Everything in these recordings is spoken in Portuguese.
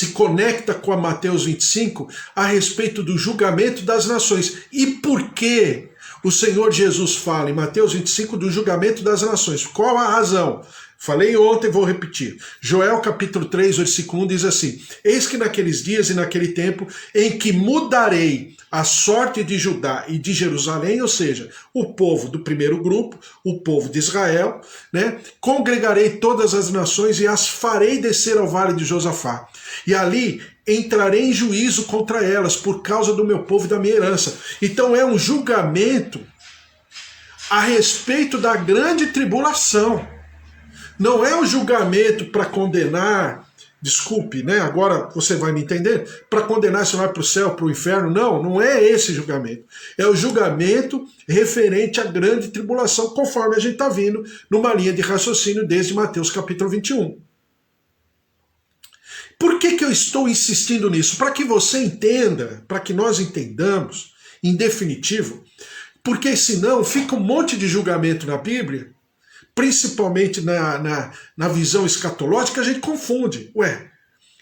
se conecta com a Mateus 25 a respeito do julgamento das nações. E por que o Senhor Jesus fala em Mateus 25 do julgamento das nações? Qual a razão? Falei ontem e vou repetir. Joel capítulo 3, versículo 1 diz assim: eis que naqueles dias e naquele tempo em que mudarei a sorte de Judá e de Jerusalém, ou seja, o povo do primeiro grupo, o povo de Israel, né, congregarei todas as nações e as farei descer ao vale de Josafá. E ali entrarei em juízo contra elas por causa do meu povo e da minha herança. Então é um julgamento a respeito da grande tribulação. Não é um julgamento para condenar, desculpe, né? Agora você vai me entender, para condenar se vai para o céu, para o inferno. Não, não é esse julgamento. É o julgamento referente à grande tribulação, conforme a gente está vindo numa linha de raciocínio desde Mateus capítulo 21. Por que eu estou insistindo nisso? Para que você entenda, para que nós entendamos, em definitivo, porque senão fica um monte de julgamento na Bíblia, principalmente na visão escatológica, a gente confunde. Ué,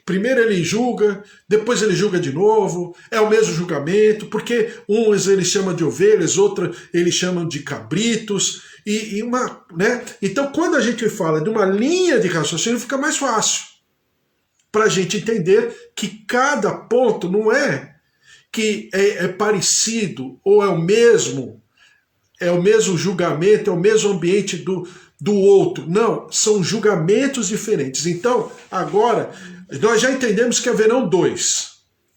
primeiro ele julga, depois ele julga de novo, é o mesmo julgamento, porque uns ele chama de ovelhas, outros ele chama de cabritos, né? Então quando a gente fala de uma linha de raciocínio, fica mais fácil para a gente entender que cada ponto não é que é parecido ou é o mesmo julgamento, é o mesmo ambiente do outro. Não, são julgamentos diferentes. Então, agora, nós já entendemos que haverão dois.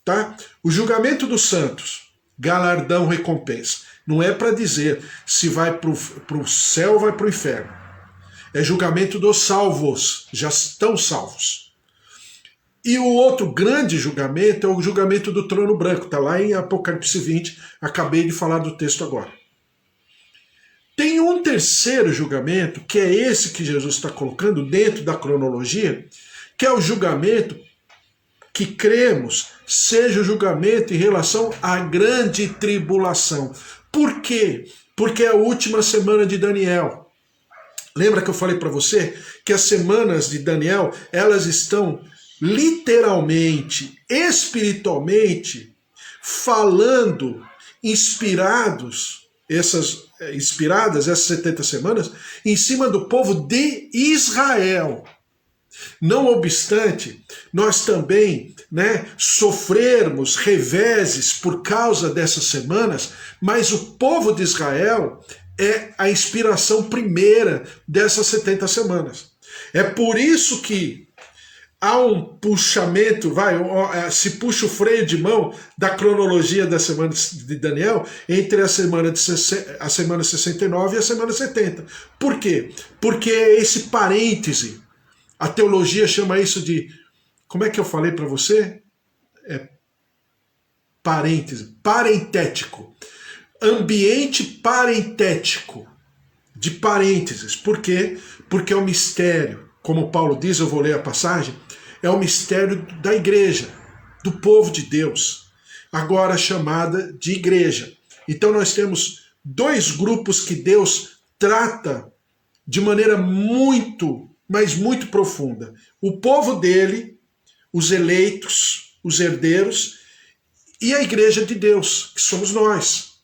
Tá? O julgamento dos santos, galardão, recompensa. Não é para dizer se vai para o céu ou vai para o inferno. É julgamento dos salvos, já estão salvos. E o outro grande julgamento é o julgamento do trono branco. Está lá em Apocalipse 20, acabei de falar do texto agora. Tem um terceiro julgamento, que é esse que Jesus está colocando dentro da cronologia, que é o julgamento que cremos seja o julgamento em relação à grande tribulação. Por quê? Porque é a última semana de Daniel. Lembra que eu falei para você que as semanas de Daniel, elas estão literalmente, espiritualmente, falando, inspiradas, essas 70 semanas, em cima do povo de Israel. Não obstante, nós também, né, sofrermos reveses por causa dessas semanas, mas o povo de Israel é a inspiração primeira dessas 70 semanas. É por isso que há um puxamento, se puxa o freio de mão da cronologia da semana de Daniel entre a semana 69 e a semana 70. Por quê? Porque é esse parêntese. A teologia chama isso de, como é que eu falei para você? É parêntese, parentético. Ambiente parentético, de parênteses. Por quê? Porque é um mistério. Como Paulo diz, eu vou ler a passagem, é o mistério da igreja, do povo de Deus, agora chamada de igreja. Então nós temos dois grupos que Deus trata de maneira muito, mas muito profunda. O povo dele, os eleitos, os herdeiros, e a igreja de Deus, que somos nós,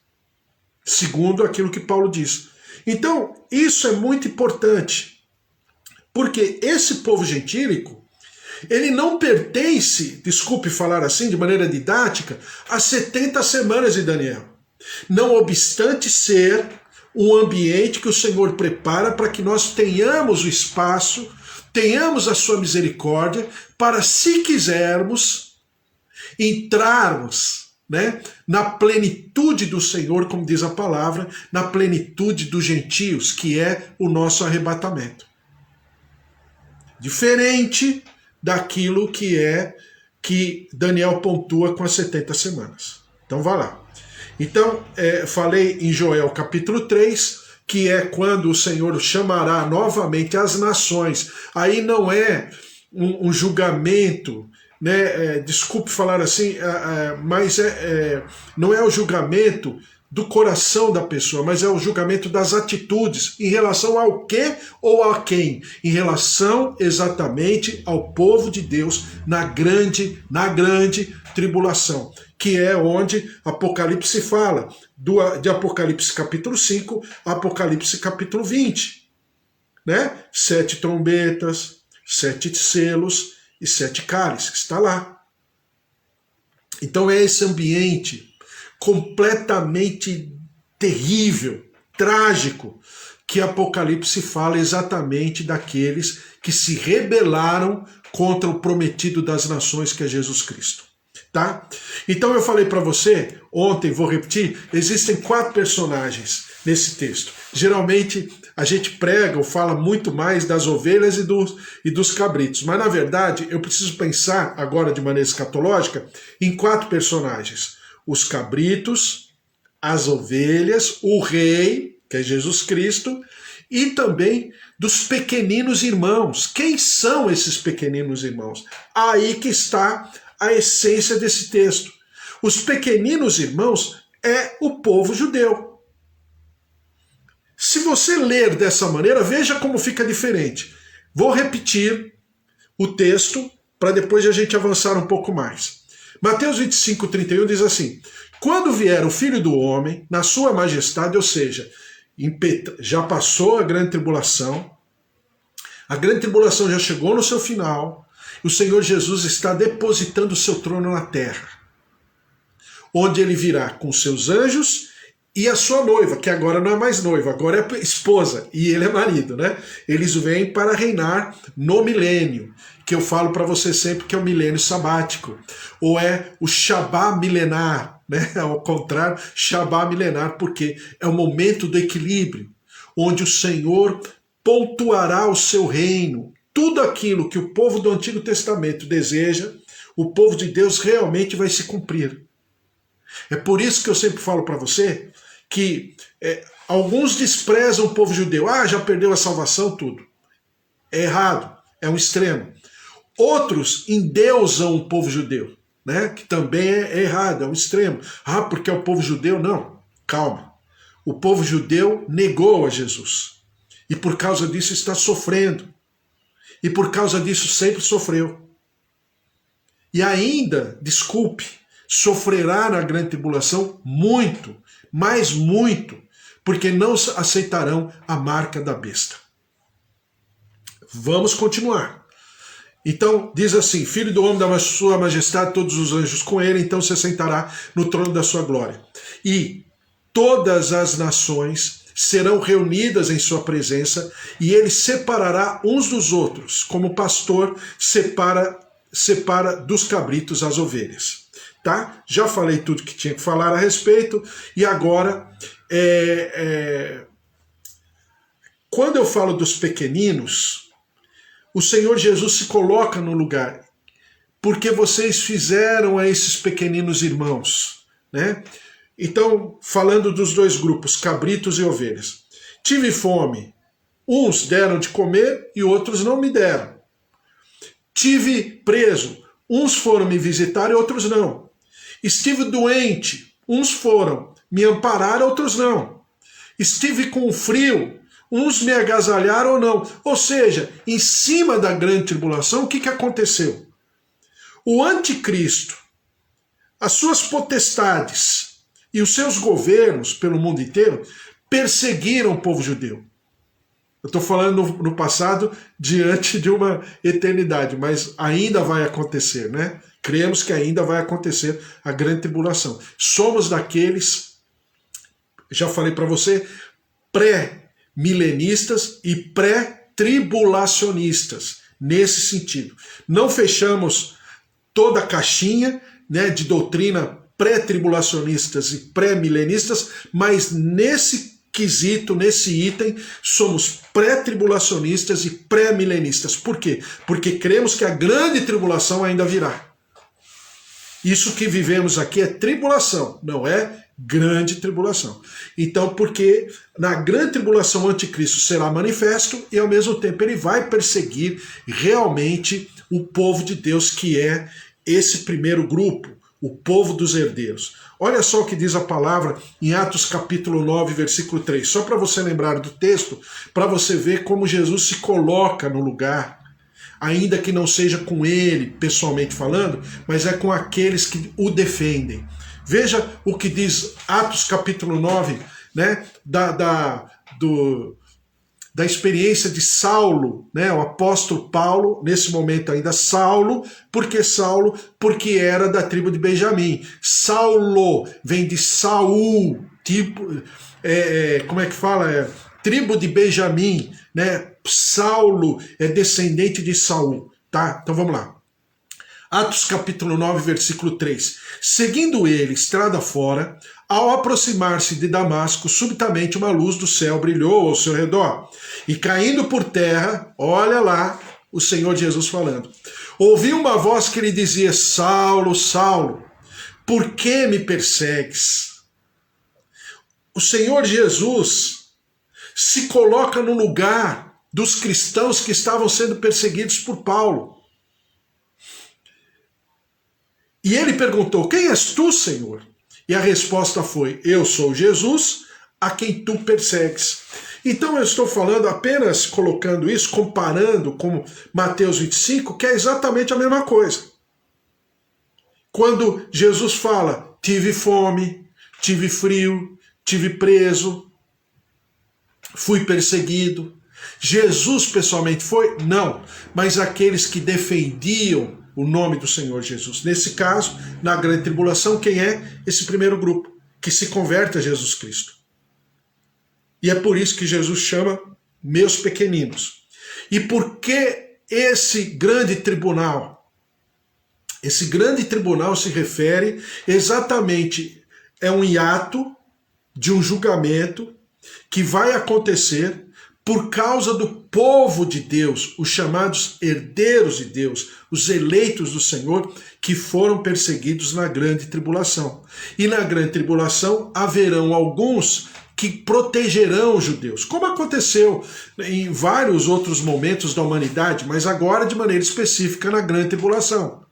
segundo aquilo que Paulo diz. Então, isso é muito importante, porque esse povo gentílico, ele não pertence, desculpe falar assim de maneira didática, às 70 semanas de Daniel. Não obstante ser um ambiente que o Senhor prepara para que nós tenhamos o espaço, tenhamos a sua misericórdia, para, se quisermos, entrarmos, né, na plenitude do Senhor, como diz a palavra, na plenitude dos gentios, que é o nosso arrebatamento. Diferente daquilo que Daniel pontua com as 70 semanas. Então vá lá. Então, falei em Joel capítulo 3, que é quando o Senhor chamará novamente as nações. Aí não é um julgamento, né? Desculpe falar assim, mas não é o julgamento do coração da pessoa, mas é o julgamento das atitudes. Em relação ao que ou a quem? Em relação exatamente ao povo de Deus na grande tribulação, que é onde Apocalipse fala, de Apocalipse capítulo 5 a Apocalipse capítulo 20. Né? 7 trombetas, 7 selos e 7 cálices, está lá. Então é esse ambiente completamente terrível, trágico, que Apocalipse fala exatamente daqueles que se rebelaram contra o prometido das nações, que é Jesus Cristo. Tá? Então eu falei para você, ontem, vou repetir, existem 4 personagens nesse texto. Geralmente a gente prega ou fala muito mais das ovelhas e dos cabritos, mas na verdade eu preciso pensar agora de maneira escatológica em 4 personagens: os cabritos, as ovelhas, o rei, que é Jesus Cristo, e também dos pequeninos irmãos. Quem são esses pequeninos irmãos? Aí que está a essência desse texto. Os pequeninos irmãos é o povo judeu. Se você ler dessa maneira, veja como fica diferente. Vou repetir o texto para depois a gente avançar um pouco mais. Mateus 25:31 diz assim: quando vier o Filho do Homem, na sua majestade, ou seja, já passou a grande tribulação já chegou no seu final, o Senhor Jesus está depositando o seu trono na terra, onde ele virá com seus anjos e a sua noiva, que agora não é mais noiva, agora é esposa, e ele é marido, né? Eles vêm para reinar no milênio, que eu falo para você sempre que é o milênio sabático, ou é o Shabá milenar, né? Ao contrário, Shabá milenar, porque é o momento do equilíbrio, onde o Senhor pontuará o seu reino. Tudo aquilo que o povo do Antigo Testamento deseja, o povo de Deus realmente vai se cumprir. É por isso que eu sempre falo para você que alguns desprezam o povo judeu. Ah, já perdeu a salvação, tudo. É errado, é um extremo. Outros endeusam o povo judeu, né? Que também é errado, é um extremo. Ah, porque é o povo judeu? Não, calma. O povo judeu negou a Jesus. E por causa disso está sofrendo. E por causa disso sempre sofreu. E ainda, desculpe, sofrerá na grande tribulação muito, mas muito, porque não aceitarão a marca da besta. Vamos continuar. Então, diz assim: Filho do homem da sua majestade, todos os anjos com ele, então se assentará no trono da sua glória. E todas as nações serão reunidas em sua presença, e ele separará uns dos outros, como o pastor separa dos cabritos as ovelhas. Tá? Já falei tudo que tinha que falar a respeito, e agora, quando eu falo dos pequeninos, o Senhor Jesus se coloca no lugar, porque vocês fizeram a esses pequeninos irmãos, né? Então, falando dos dois grupos, cabritos e ovelhas. Tive fome, uns deram de comer e outros não me deram. Tive preso, uns foram me visitar e outros não. Estive doente, uns foram me amparar, outros não. Estive com frio, uns me agasalharam ou não. Ou seja, em cima da grande tribulação, o que aconteceu? O anticristo, as suas potestades e os seus governos pelo mundo inteiro perseguiram o povo judeu. Eu estou falando no passado diante de uma eternidade, mas ainda vai acontecer, né? Cremos que ainda vai acontecer a grande tribulação. Somos daqueles, já falei para você, pré-milenistas e pré-tribulacionistas, nesse sentido. Não fechamos toda a caixinha, né, de doutrina pré-tribulacionistas e pré-milenistas, mas nesse quesito, nesse item, somos pré-tribulacionistas e pré-milenistas. Por quê? Porque cremos que a grande tribulação ainda virá. Isso que vivemos aqui é tribulação, não é grande tribulação. Então, porque na grande tribulação o anticristo será manifesto e ao mesmo tempo ele vai perseguir realmente o povo de Deus, que é esse primeiro grupo, o povo dos herdeiros. Olha só o que diz a palavra em Atos capítulo 9, versículo 3. Só para você lembrar do texto, para você ver como Jesus se coloca no lugar, ainda que não seja com ele, pessoalmente falando, mas é com aqueles que o defendem. Veja o que diz Atos capítulo 9, né, da experiência de Saulo, né, o apóstolo Paulo, nesse momento ainda Saulo, porque era da tribo de Benjamim. Saulo vem de Saul, tipo, como é que fala? Tribo de Benjamim, né? Saulo é descendente de Saul, tá? Então vamos lá. Atos capítulo 9, versículo 3. Seguindo ele, estrada fora, ao aproximar-se de Damasco, subitamente uma luz do céu brilhou ao seu redor. E caindo por terra, olha lá o Senhor Jesus falando. Ouvi uma voz que lhe dizia, Saulo, Saulo, por que me persegues? O Senhor Jesus se coloca no lugar dos cristãos que estavam sendo perseguidos por Paulo. E ele perguntou, quem és tu, Senhor? E a resposta foi, eu sou Jesus, a quem tu persegues. Então eu estou falando apenas colocando isso, comparando com Mateus 25, que é exatamente a mesma coisa. Quando Jesus fala, tive fome, tive frio, tive preso, fui perseguido. Jesus pessoalmente foi? Não, mas aqueles que defendiam o nome do Senhor Jesus. Nesse caso, na grande tribulação, quem é? Esse primeiro grupo, que se converte a Jesus Cristo. E é por isso que Jesus chama meus pequeninos. E por que esse grande tribunal? Esse grande tribunal se refere exatamente, é um hiato de um julgamento que vai acontecer por causa do povo de Deus, os chamados herdeiros de Deus, os eleitos do Senhor, que foram perseguidos na grande tribulação. E na grande tribulação haverão alguns que protegerão os judeus, como aconteceu em vários outros momentos da humanidade, mas agora de maneira específica na grande tribulação,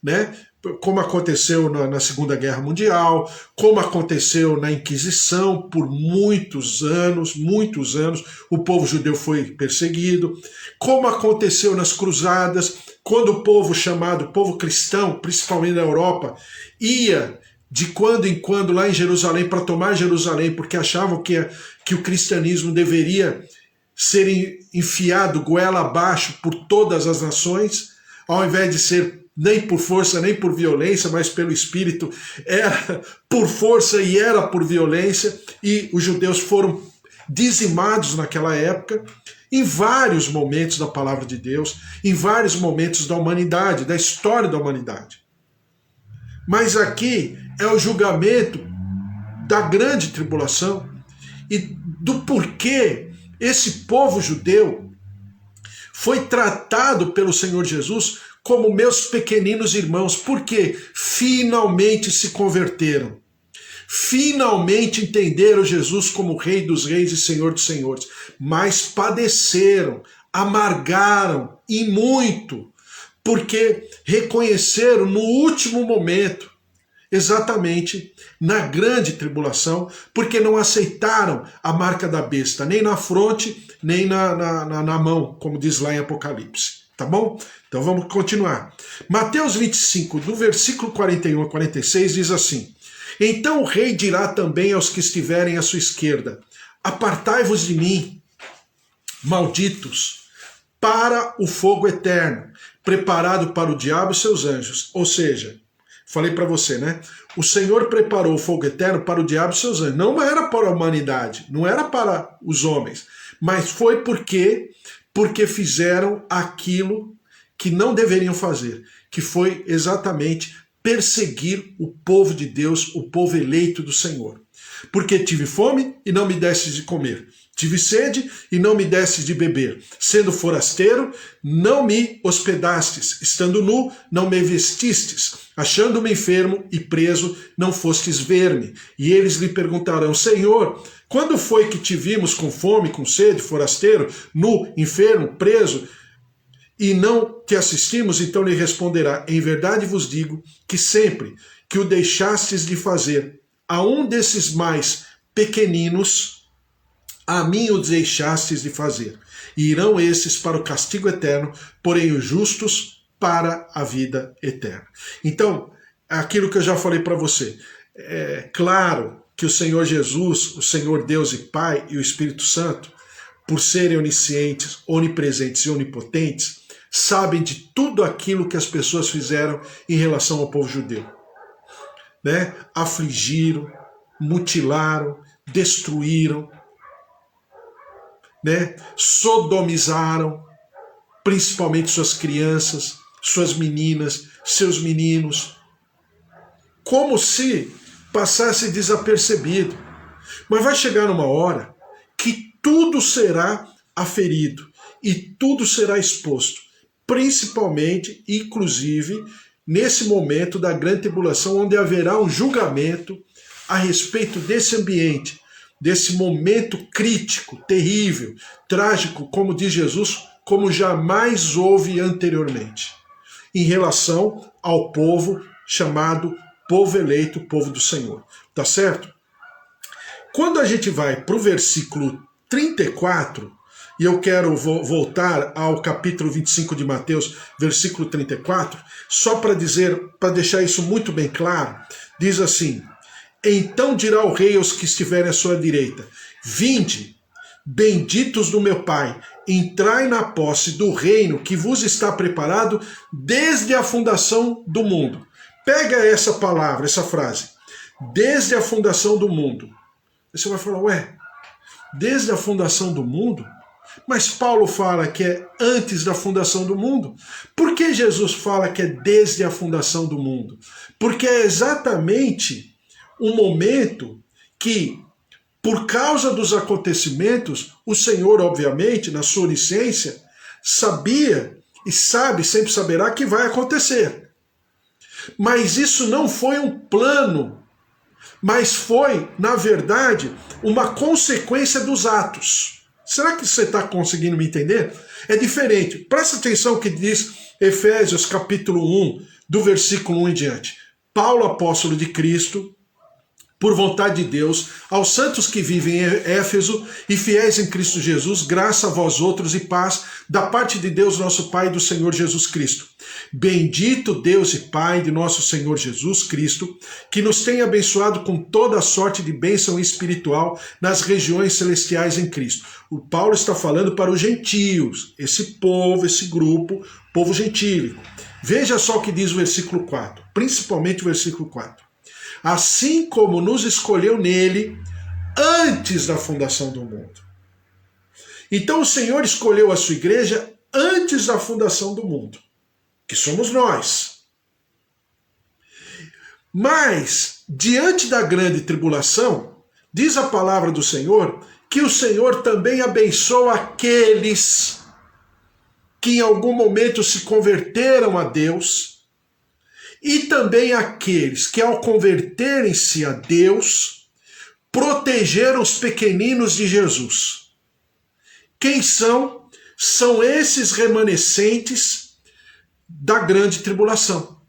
né? Como aconteceu na Segunda Guerra Mundial, como aconteceu na Inquisição por muitos anos, o povo judeu foi perseguido, como aconteceu nas Cruzadas, quando o povo chamado povo cristão, principalmente na Europa, ia de quando em quando lá em Jerusalém para tomar Jerusalém, porque achavam que o cristianismo deveria ser enfiado goela abaixo por todas as nações, ao invés de ser nem por força, nem por violência, mas pelo Espírito, era por força e era por violência, e os judeus foram dizimados naquela época, em vários momentos da palavra de Deus, em vários momentos da humanidade, da história da humanidade. Mas aqui é o julgamento da grande tribulação e do porquê esse povo judeu foi tratado pelo Senhor Jesus como meus pequeninos irmãos, porque finalmente se converteram. Finalmente entenderam Jesus como Rei dos Reis e Senhor dos Senhores, mas padeceram, amargaram e muito, porque reconheceram no último momento, exatamente na grande tribulação, porque não aceitaram a marca da besta, nem na fronte, nem na mão, como diz lá em Apocalipse. Tá bom? Então vamos continuar. Mateus 25, do versículo 41 a 46, diz assim, então o rei dirá também aos que estiverem à sua esquerda, apartai-vos de mim, malditos, para o fogo eterno, preparado para o diabo e seus anjos. Ou seja, falei para você, né? O Senhor preparou o fogo eterno para o diabo e seus anjos. Não era para a humanidade, não era para os homens, mas foi porque fizeram aquilo que não deveriam fazer, que foi exatamente perseguir o povo de Deus, o povo eleito do Senhor. Porque tive fome e não me destes de comer, tive sede e não me destes de beber, sendo forasteiro, não me hospedastes, estando nu, não me vestistes, achando-me enfermo e preso, não fostes ver-me. E eles lhe perguntarão, Senhor, quando foi que te vimos com fome, com sede, forasteiro, nu, enfermo, preso? e não te assistimos, então lhe responderá: em verdade vos digo que sempre que o deixastes de fazer a um desses mais pequeninos, a mim o deixastes de fazer. E irão esses para o castigo eterno, porém os justos para a vida eterna. Então, aquilo que eu já falei para você, é claro que o Senhor Jesus, o Senhor Deus e Pai e o Espírito Santo, por serem oniscientes, onipresentes e onipotentes, sabem de tudo aquilo que as pessoas fizeram em relação ao povo judeu. Né? Afligiram, mutilaram, destruíram, né? Sodomizaram, principalmente suas crianças, suas meninas, seus meninos, como se passasse desapercebido. Mas vai chegar uma hora que tudo será aferido e tudo será exposto, principalmente, inclusive, nesse momento da grande tribulação, onde haverá um julgamento a respeito desse ambiente, desse momento crítico, terrível, trágico, como diz Jesus, como jamais houve anteriormente, em relação ao povo chamado povo eleito, povo do Senhor. Tá certo? Quando a gente vai para o versículo 34, e eu quero voltar ao capítulo 25 de Mateus, versículo 34, só para deixar isso muito bem claro, diz assim: então dirá o rei aos que estiverem à sua direita: vinde, benditos do meu Pai, entrai na posse do reino que vos está preparado desde a fundação do mundo. Pega essa palavra, essa frase, desde a fundação do mundo. Aí você vai falar: ué, desde a fundação do mundo? Mas Paulo fala que é antes da fundação do mundo. Por que Jesus fala que é desde a fundação do mundo? Porque é exatamente o momento que, por causa dos acontecimentos, o Senhor, obviamente, na sua onisciência, sabia e sabe, sempre saberá que vai acontecer. Mas isso não foi um plano, mas foi, na verdade, uma consequência dos atos. Será que você está conseguindo me entender? É diferente. Presta atenção que diz Efésios capítulo 1, do versículo 1 em diante. Paulo, apóstolo de Cristo, por vontade de Deus, aos santos que vivem em Éfeso e fiéis em Cristo Jesus, graça a vós outros e paz da parte de Deus nosso Pai e do Senhor Jesus Cristo. Bendito Deus e Pai de nosso Senhor Jesus Cristo, que nos tem abençoado com toda a sorte de bênção espiritual nas regiões celestiais em Cristo. O Paulo está falando para os gentios, esse povo, esse grupo, povo gentílico. Veja só o que diz o versículo 4, principalmente o versículo 4. Assim como nos escolheu nele antes da fundação do mundo. Então o Senhor escolheu a sua igreja antes da fundação do mundo, que somos nós. Mas, diante da grande tribulação, diz a palavra do Senhor que o Senhor também abençoa aqueles que em algum momento se converteram a Deus, e também aqueles que, ao converterem-se a Deus, protegeram os pequeninos de Jesus. Quem são? São esses remanescentes da grande tribulação.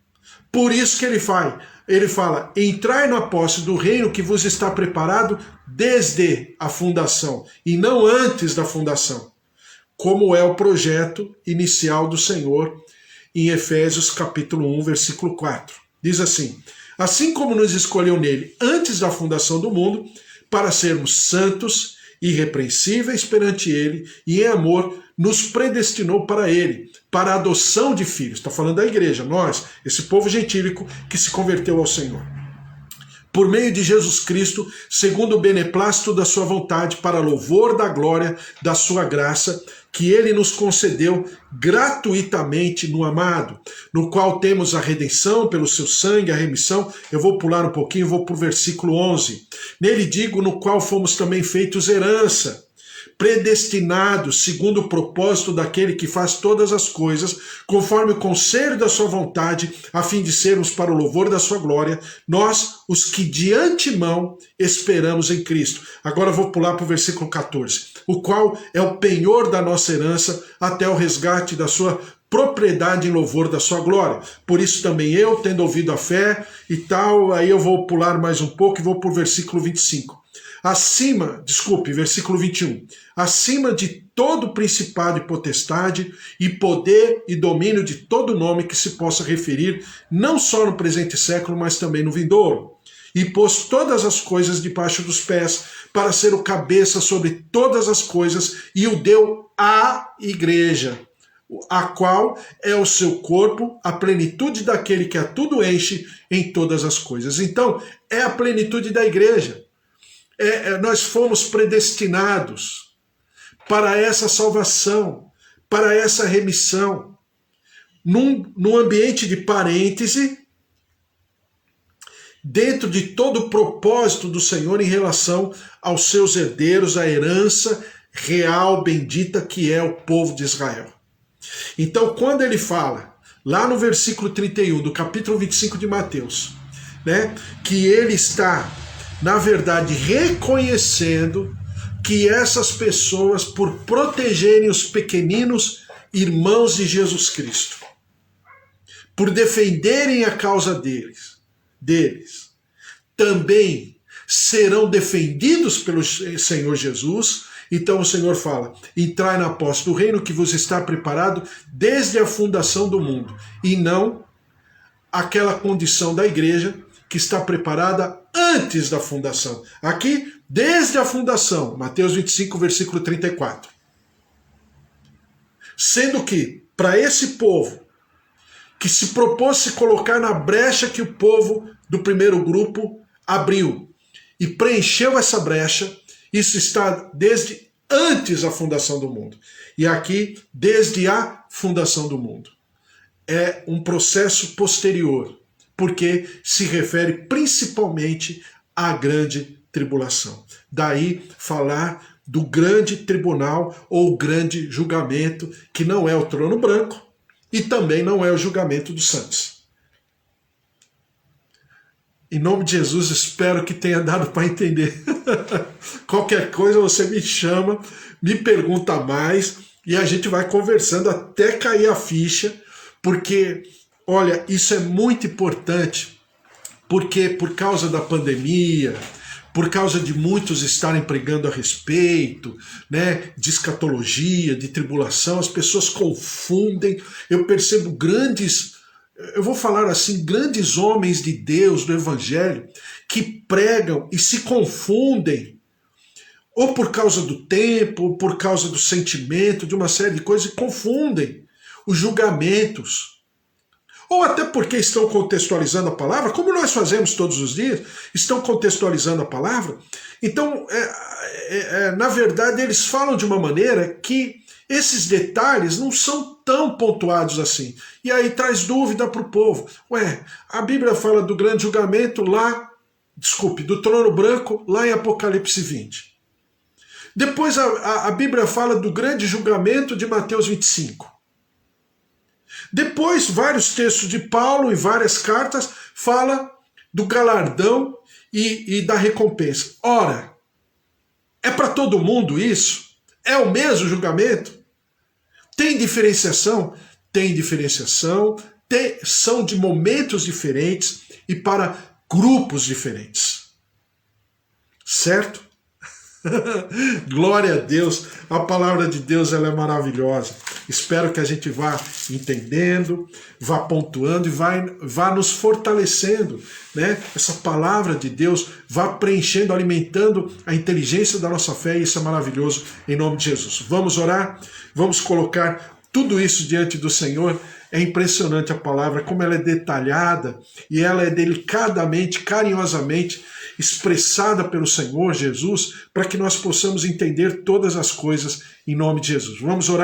Por isso que ele fala, entrai na posse do reino que vos está preparado desde a fundação, e não antes da fundação, como é o projeto inicial do Senhor, em Efésios capítulo 1, versículo 4. Diz assim: assim como nos escolheu nele antes da fundação do mundo, para sermos santos, irrepreensíveis perante ele, e em amor nos predestinou para ele, para a adoção de filhos. Está falando da igreja, nós, esse povo gentílico que se converteu ao Senhor. Por meio de Jesus Cristo, segundo o beneplácito da sua vontade, para louvor da glória da sua graça, que ele nos concedeu gratuitamente no amado, no qual temos a redenção pelo seu sangue, a remissão. Eu vou pular um pouquinho, vou para o versículo 11. Nele digo, no qual fomos também feitos herança, predestinados segundo o propósito daquele que faz todas as coisas, conforme o conselho da sua vontade, a fim de sermos para o louvor da sua glória, nós, os que de antemão esperamos em Cristo. Agora eu vou pular para o versículo 14. O qual é o penhor da nossa herança, até o resgate da sua propriedade em louvor da sua glória. Por isso também eu, tendo ouvido a fé e tal, aí eu vou pular mais um pouco e vou para o versículo 25. Versículo 21. Acima de todo principado e potestade, e poder e domínio de todo nome que se possa referir, não só no presente século, mas também no vindouro. E pôs todas as coisas debaixo dos pés, para ser o cabeça sobre todas as coisas, e o deu à igreja, a qual é o seu corpo, a plenitude daquele que a tudo enche em todas as coisas. Então, é a plenitude da igreja. Nós fomos predestinados para essa salvação, para essa remissão, num ambiente de parêntese, dentro de todo o propósito do Senhor em relação aos seus herdeiros, a herança real, bendita, que é o povo de Israel. Então, quando ele fala, lá no versículo 31 do capítulo 25 de Mateus, né, que ele está, na verdade, reconhecendo que essas pessoas, por protegerem os pequeninos irmãos de Jesus Cristo, por defenderem a causa deles, também serão defendidos pelo Senhor Jesus. Então o Senhor fala: entrai na posse do reino que vos está preparado desde a fundação do mundo, e não aquela condição da igreja que está preparada antes da fundação. Aqui, desde a fundação, Mateus 25, versículo 34. Sendo que, para esse povo, que se propôs se colocar na brecha que o povo do primeiro grupo abriu, e preencheu essa brecha, isso está desde antes da fundação do mundo. E aqui, desde a fundação do mundo. É um processo posterior, porque se refere principalmente à grande tribulação. Daí falar do grande tribunal ou grande julgamento, que não é o trono branco e também não é o julgamento dos santos. Em nome de Jesus, espero que tenha dado para entender. Qualquer coisa você me chama, me pergunta mais e a gente vai conversando até cair a ficha, porque, olha, isso é muito importante, porque por causa da pandemia, por causa de muitos estarem pregando a respeito, né, de escatologia, de tribulação, as pessoas confundem. Eu percebo grandes homens de Deus, do Evangelho, que pregam e se confundem, ou por causa do tempo, ou por causa do sentimento, de uma série de coisas, e confundem os julgamentos. Ou até porque estão contextualizando a palavra, como nós fazemos todos os dias, estão contextualizando a palavra. Então, na verdade, eles falam de uma maneira que esses detalhes não são tão pontuados assim. E aí traz dúvida para o povo. A Bíblia fala do grande julgamento do trono branco, lá em Apocalipse 20. Depois a Bíblia fala do grande julgamento de Mateus 25. Depois, vários textos de Paulo e várias cartas fala do galardão e da recompensa. Ora, é para todo mundo isso? É o mesmo julgamento? Tem diferenciação? Tem diferenciação, são de momentos diferentes e para grupos diferentes. Certo? Glória a Deus, a palavra de Deus ela é maravilhosa. Espero que a gente vá entendendo, vá pontuando e vá nos fortalecendo, né? Essa palavra de Deus vá preenchendo, alimentando a inteligência da nossa fé, e isso é maravilhoso, em nome de Jesus. Vamos orar, vamos colocar tudo isso diante do Senhor. É impressionante a palavra, como ela é detalhada e ela é delicadamente, carinhosamente expressada pelo Senhor Jesus, para que nós possamos entender todas as coisas em nome de Jesus. Vamos orar.